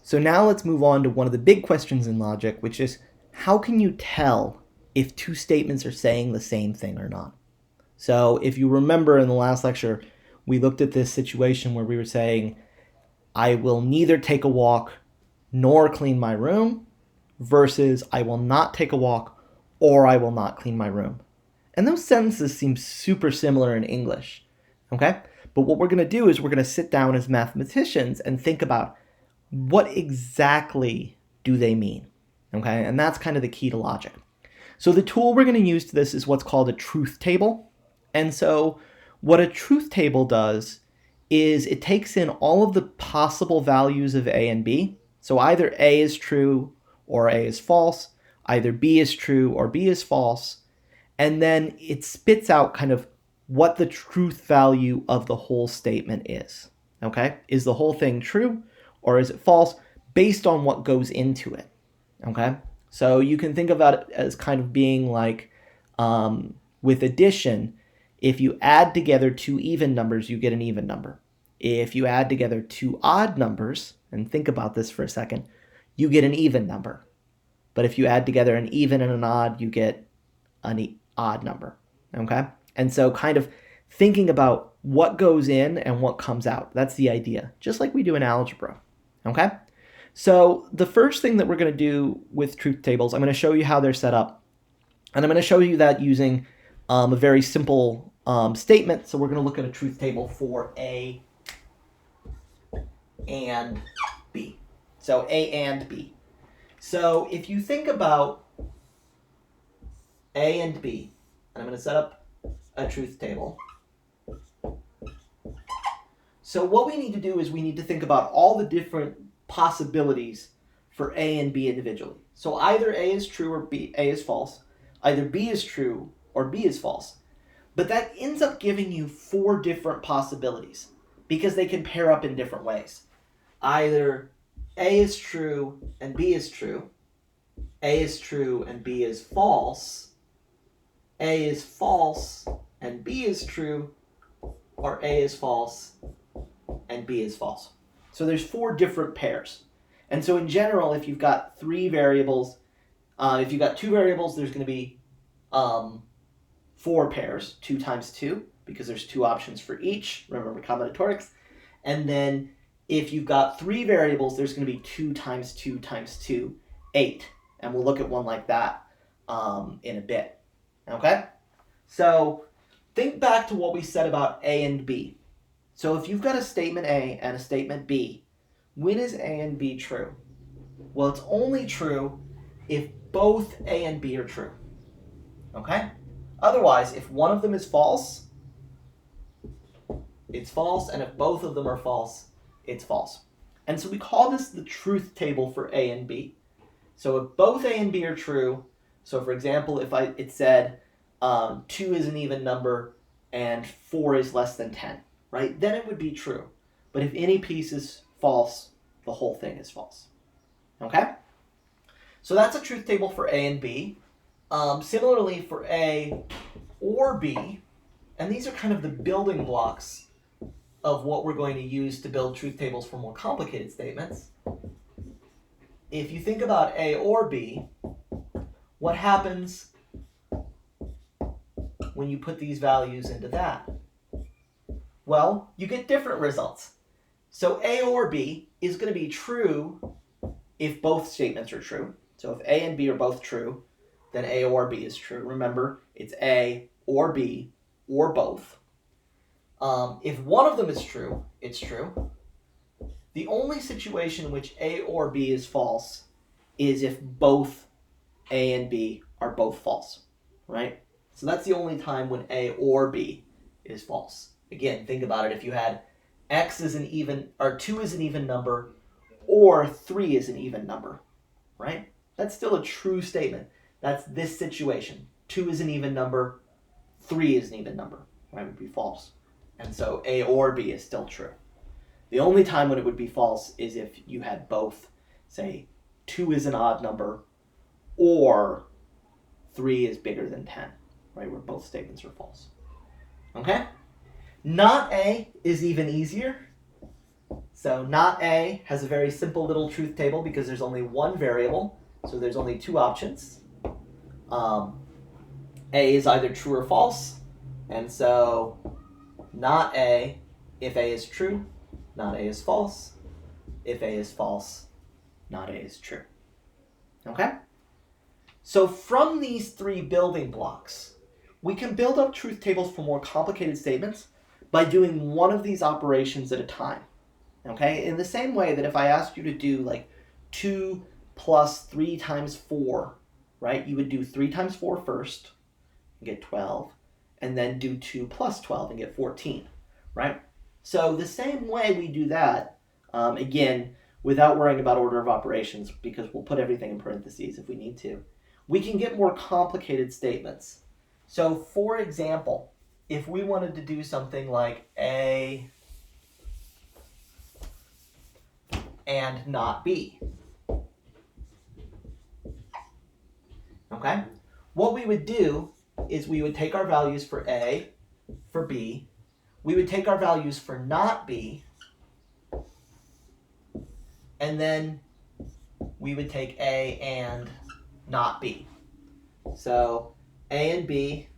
So now let's move on to one of the big questions in logic, which is how can you tell if two statements are saying the same thing or not? So if you remember in the last lecture, we looked at this situation where we were saying, I will neither take a walk nor clean my room, versus I will not take a walk or I will not clean my room. And those sentences seem super similar in English, okay? But what we're going to do is we're going to sit down as mathematicians and think about what exactly do they mean, okay? And that's kind of the key to logic. So the tool we're going to use to this is what's called a truth table. And so what a truth table does is it takes in all of the possible values of A and B. So either A is true or A is false, either B is true or B is false, and then it spits out kind of what the truth value of the whole statement is. Okay? Is the whole thing true or is it false based on what goes into it? Okay? So you can think about it as kind of being like with addition, if you add together two even numbers, you get an even number. If you add together two odd numbers, and think about this for a second, you get an even number. But if you add together an even and an odd, you get an odd number. Okay? And so kind of thinking about what goes in and what comes out. That's the idea, just like we do in algebra. Okay? So the first thing that we're going to do with truth tables, I'm going to show you how they're set up. And I'm going to show you that using a very simple statement. So we're going to look at a truth table for A and B. So A and B. So if you think about A and B, and I'm going to set up a truth table. So what we need to do is we need to think about all the different possibilities for A and B individually. So either A is true or A is false. Either B is true or B is false. But that ends up giving you four different possibilities because they can pair up in different ways. Either A is true and B is true. A is true and B is false. A is false and B is true. Or A is false and B is false. So there's four different pairs. And so in general, if you've got three variables, if you've got two variables, there's going to be four pairs, 2 times 2, because there's two options for each. Remember combinatorics. And then if you've got three variables, there's going to be 2 times 2 times 2, 8. And we'll look at one like that in a bit. Okay? So think back to what we said about A and B. So if you've got a statement A and a statement B, when is A and B true? Well, it's only true if both A and B are true. Okay? Otherwise, if one of them is false, it's false, and if both of them are false, it's false. And so we call this the truth table for A and B. So if both A and B are true, so for example, if it said 2 is an even number and 4 is less than 10, right? Then it would be true. But if any piece is false, the whole thing is false. Okay? So that's a truth table for A and B. Similarly for A or B, and these are kind of the building blocks of what we're going to use to build truth tables for more complicated statements. If you think about A or B, what happens when you put these values into that? Well, you get different results. So A or B is going to be true if both statements are true. So if A and B are both true, then A or B is true. Remember, it's A or B or both. If one of them is true, it's true. The only situation in which A or B is false is if both A and B are both false, right? So that's the only time when A or B is false. Again, think about it. If you had X is an even, or 2 is an even number, or 3 is an even number, right? That's still a true statement. That's this situation. 2 is an even number, 3 is an even number, right? It would be false. And so A or B is still true. The only time when it would be false is if you had both, say, 2 is an odd number, or 3 is bigger than 10, right? Where both statements are false. Okay? Not A is even easier. So not A has a very simple little truth table because there's only one variable, so there's only two options. A is either true or false, and so not A, if A is true, not A is false. If A is false, not A is true. Okay? So from these three building blocks, we can build up truth tables for more complicated statements by doing one of these operations at a time. Okay? In the same way that if I asked you to do like 2 plus 3 times 4, right? You would do 3 times 4 first and get 12, and then do 2 plus 12 and get 14, right? So the same way we do that, again, without worrying about order of operations, because we'll put everything in parentheses if we need to, we can get more complicated statements. So for example, if we wanted to do something like A and not B, okay? What we would do is we would take our values for A, for B, we would take our values for not B, and then we would take A and not B. So A and B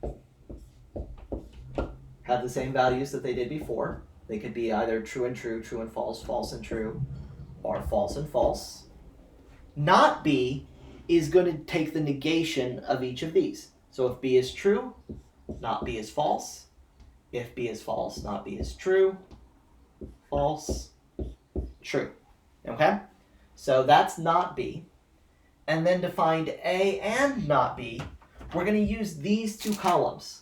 have the same values that they did before. They could be either true and true, true and false, false and true, or false and false. Not B is going to take the negation of each of these. So if B is true, not B is false. If B is false, not B is true. False, true. Okay? So that's not B. And then to find A and not B, we're going to use these two columns.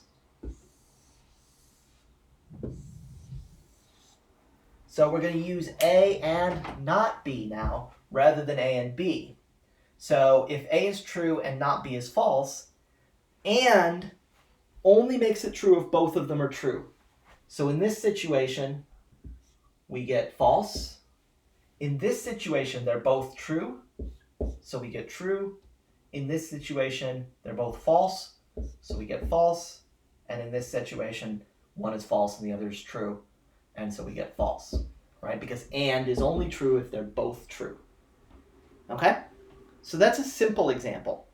So we're going to use A and not B now, rather than A and B. So if A is true and not B is false, and only makes it true if both of them are true. So in this situation, we get false. In this situation, they're both true, so we get true. In this situation, they're both false, so we get false. And in this situation, one is false and the other is true, and so we get false, right? Because and is only true if they're both true. Okay? So that's a simple example.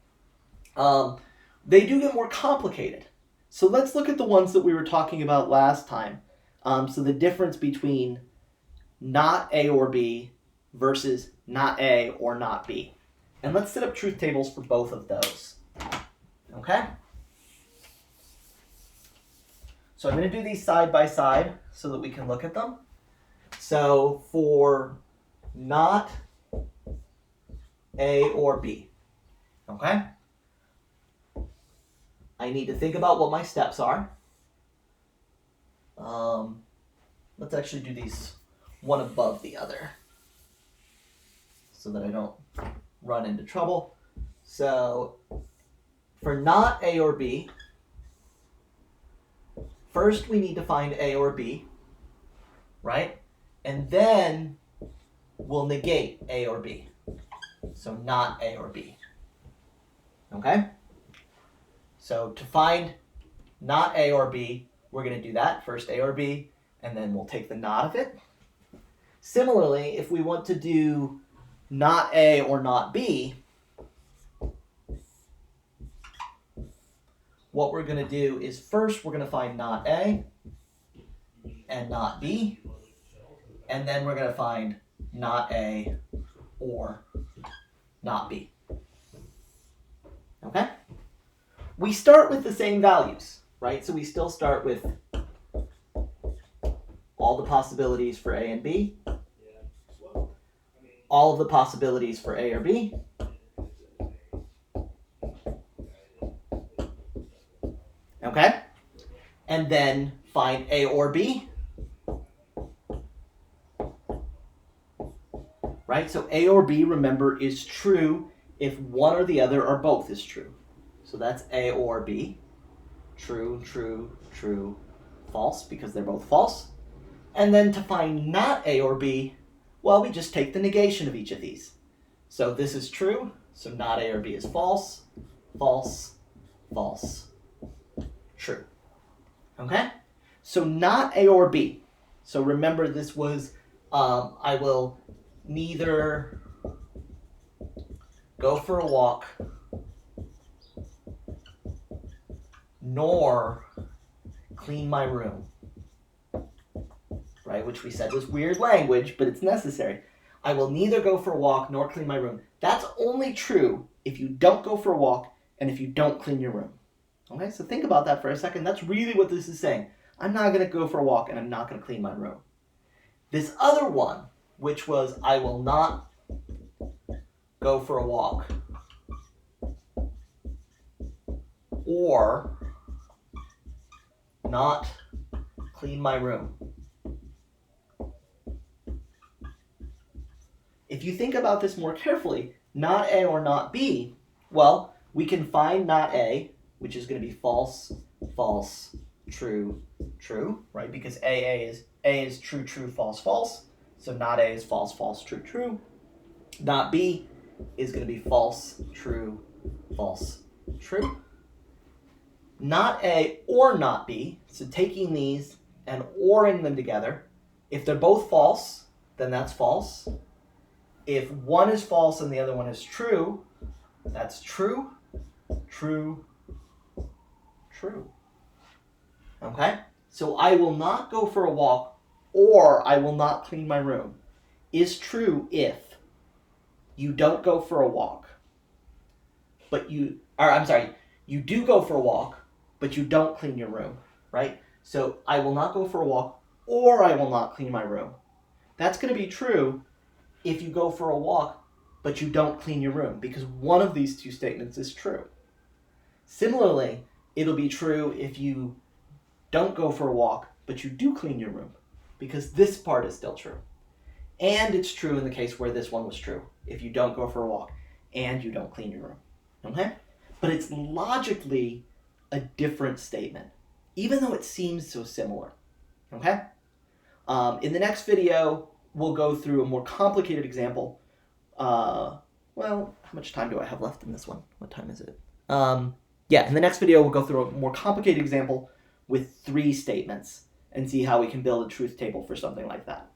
They do get more complicated. So let's look at the ones that we were talking about last time. So the difference between not A or B versus not A or not B. And let's set up truth tables for both of those. Okay? So I'm going to do these side by side so that we can look at them. So for not A or B, okay? I need to think about what my steps are. Let's actually do these one above the other so that I don't run into trouble. So for not A or B, first we need to find A or B, right? And then we'll negate A or B. So not A or B. Okay? So to find not A or B, we're going to do that. First A or B, and then we'll take the not of it. Similarly, if we want to do not A or not B, what we're going to do is first we're going to find not A and not B, and then we're going to find not A or not B. Okay? We start with the same values, right? So we still start with all the possibilities for A and B, all of the possibilities for A or B, okay? And then find A or B, right? So A or B, remember, is true if one or the other or both is true. So that's A or B. True, true, true, false, because they're both false. And then to find not A or B, well, we just take the negation of each of these. So this is true, so not A or B is false, false, false, true. Okay? So not A or B. So remember, this was I will neither go for a walk nor clean my room, right? Which we said was weird language, but it's necessary. I will neither go for a walk nor clean my room. That's only true if you don't go for a walk and if you don't clean your room. Okay, so think about that for a second. That's really what this is saying. I'm not going to go for a walk and I'm not going to clean my room. This other one, which was I will not go for a walk or not clean my room. If you think about this more carefully, not A or not B, well, we can find not A, which is going to be false, false, true, true, right? Because A is true, true, false, false. So not A is false, false, true, true. Not B is going to be false, true, false, true. Not A or not B, so taking these and oring them together, if they're both false, then that's false. If one is false and the other one is true, that's true, true, true. Okay? So I will not go for a walk or I will not clean my room is true if you don't go for a walk, but you do go for a walk, but you don't clean your room, right? So I will not go for a walk or I will not clean my room. That's going to be true if you go for a walk, but you don't clean your room, because one of these two statements is true. Similarly, it'll be true if you don't go for a walk, but you do clean your room, because this part is still true. And it's true in the case where this one was true, if you don't go for a walk and you don't clean your room. Okay? But it's logically a different statement, even though it seems so similar. Okay? In the next video, we'll go through a more complicated example. Well, how much time do I have left in this one? What time is it? Yeah, in the next video, we'll go through a more complicated example with 3 statements and see how we can build a truth table for something like that.